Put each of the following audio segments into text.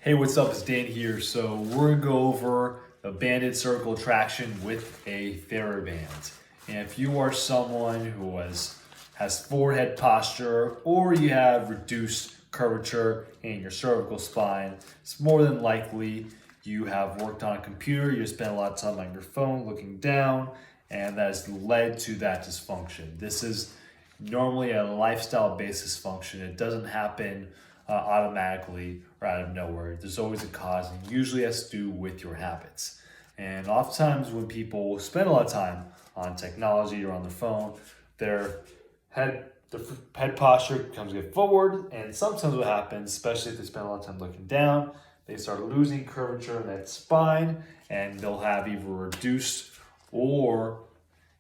Hey, what's up? It's Dan here. So we're gonna go over a banded cervical traction with a TheraBand. And if you are someone who has forehead posture or you have reduced curvature in your cervical spine, it's more than likely you have worked on a computer, you spent a lot of time on your phone looking down, and that has led to that dysfunction. This is normally a lifestyle based dysfunction. It doesn't happen automatically or out of nowhere. There's always a cause, and usually has to do with your habits. And oftentimes, when people spend a lot of time on technology or on the phone, their head posture comes to get forward, and sometimes what happens, especially if they spend a lot of time looking down, they start losing curvature in that spine, and they'll have either reduced or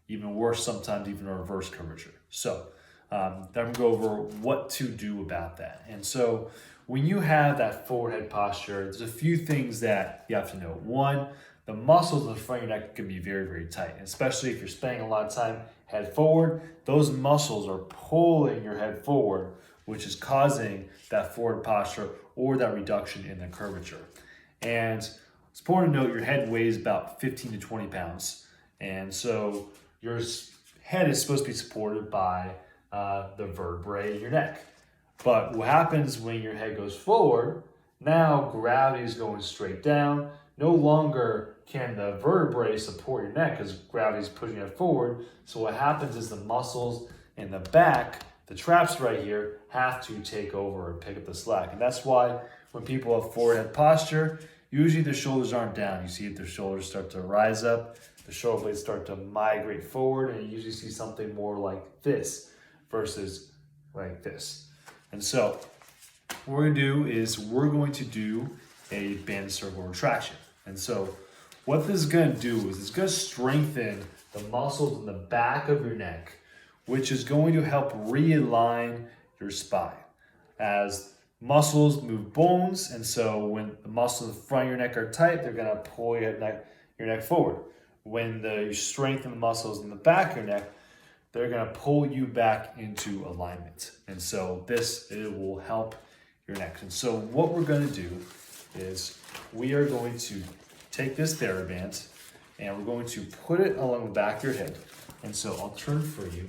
even worse, sometimes even a reverse curvature. So I'm going to go over what to do about that. And so when you have that forward head posture, there's a few things that you have to know. One, the muscles in the front of your neck can be very, very tight, especially if you're spending a lot of time head forward. Those muscles are pulling your head forward, which is causing that forward posture or that reduction in the curvature. And it's important to note your head weighs about 15 to 20 pounds. And so your head is supposed to be supported by the vertebrae in your neck. But what happens when your head goes forward, now gravity is going straight down. No longer can the vertebrae support your neck because gravity is pushing it forward. So what happens is the muscles in the back, the traps right here, have to take over and pick up the slack. And that's why when people have forward head posture, usually their shoulders aren't down. You see their shoulders start to rise up, the shoulder blades start to migrate forward, and you usually see something more like this versus like this. And so what we're going to do is we're going to do a banded cervical retraction. And so what this is going to do is it's going to strengthen the muscles in the back of your neck, which is going to help realign your spine. As muscles move bones, and so when the muscles in the front of your neck are tight, they're going to pull your neck forward. When you strengthen the muscles in the back of your neck, they're going to pull you back into alignment. And so it will help your neck. And so what we're going to do is we are going to take this TheraBand and we're going to put it along the back of your head. And so I'll turn for you.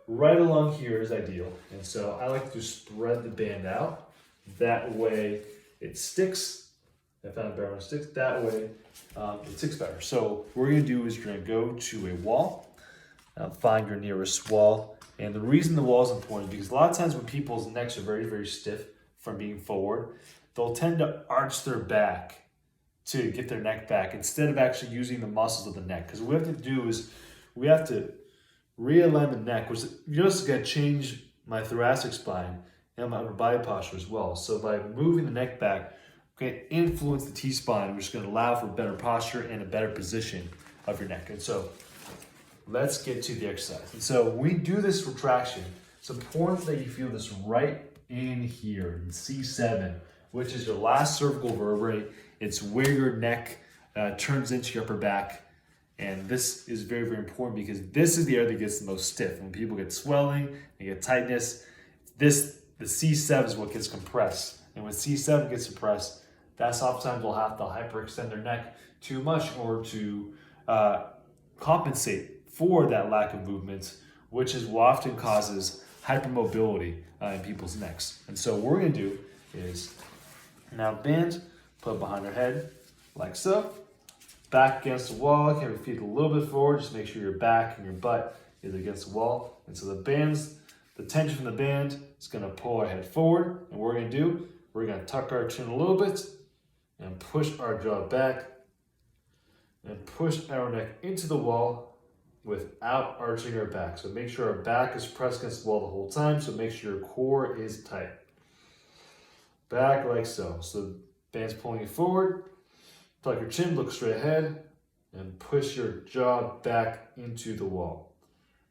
Right along here is ideal. And so I like to spread the band out. That way it sticks. I found better when it sticks. That way it sticks better. So what we're going to do is you're going to go to a wall. Find your nearest wall. And the reason the wall is important is because a lot of times when people's necks are very, very stiff from being forward, they'll tend to arch their back to get their neck back instead of actually using the muscles of the neck. Because what we have to do is we have to realign the neck, which is just going to change my thoracic spine and my upper body posture as well. So by moving the neck back, we're going to influence the T-spine, which is going to allow for better posture and a better position of your neck. And so let's get to the exercise. And so when we do this retraction, it's important that you feel this right in here in C7, which is your last cervical vertebrae. It's where your neck turns into your upper back. And this is very, very important because this is the area that gets the most stiff. When people get swelling, they get tightness, the C7 is what gets compressed. And when C7 gets compressed, that's oftentimes they'll have to hyperextend their neck too much or to compensate for that lack of movement, which is what often causes hypermobility in people's necks. And so what we're going to do is now bend, put it behind our head like so. Back against the wall, have your feet a little bit forward, just make sure your back and your butt is against the wall. And so the tension from the band is going to pull our head forward. And what we're going to do, we're going to tuck our chin a little bit and push our jaw back and push our neck into the wall without arching our back. So make sure our back is pressed against the wall the whole time. So make sure your core is tight. Back like so. So the band's pulling you forward. Tuck your chin, look straight ahead, and push your jaw back into the wall.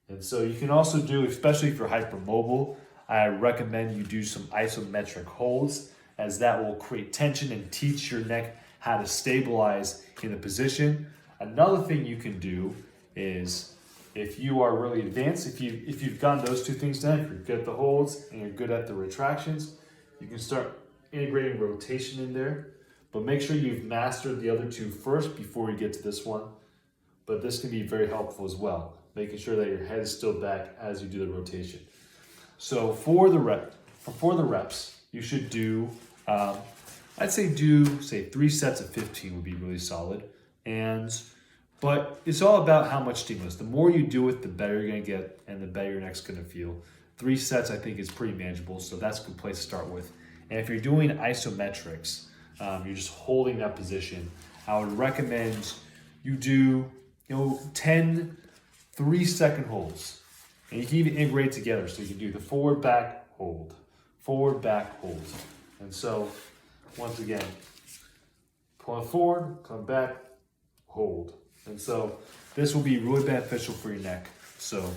And so you can also do, especially if you're hypermobile, I recommend you do some isometric holds, as that will create tension and teach your neck how to stabilize in the position. Another thing you can do is, if you are really advanced, if you've gotten those two things done, if you're good at the holds and you're good at the retractions, you can start integrating rotation in there, but make sure you've mastered the other two first before you get to this one. But this can be very helpful as well, making sure that your head is still back as you do the rotation. So for the reps, you should do, I'd say do 3 sets of 15 would be really solid. But it's all about how much stimulus. The more you do it, the better you're gonna get and the better your neck's gonna feel. 3 sets I think is pretty manageable, so that's a good place to start with. And if you're doing isometrics, you're just holding that position, I would recommend you do 10 3-second holds. And you can even integrate together, so you can do the forward, back, hold, forward, back, hold. And so, once again, pull it forward, come back, hold. And so, this will be really beneficial for your neck. So,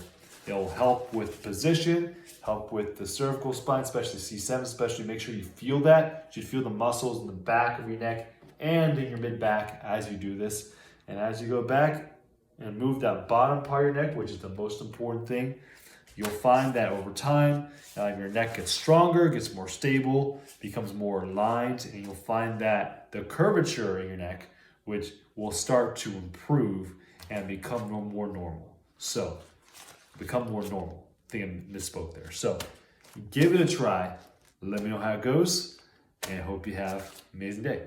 it'll help with position, help with the cervical spine, especially C7, especially make sure you feel that. You should feel the muscles in the back of your neck and in your mid-back as you do this. And as you go back, and move that bottom part of your neck, which is the most important thing, you'll find that over time, your neck gets stronger, gets more stable, becomes more aligned, and you'll find that the curvature in your neck, which will start to improve and become more normal. So, become more normal. I think I misspoke there. So, give it a try. Let me know how it goes, and I hope you have an amazing day.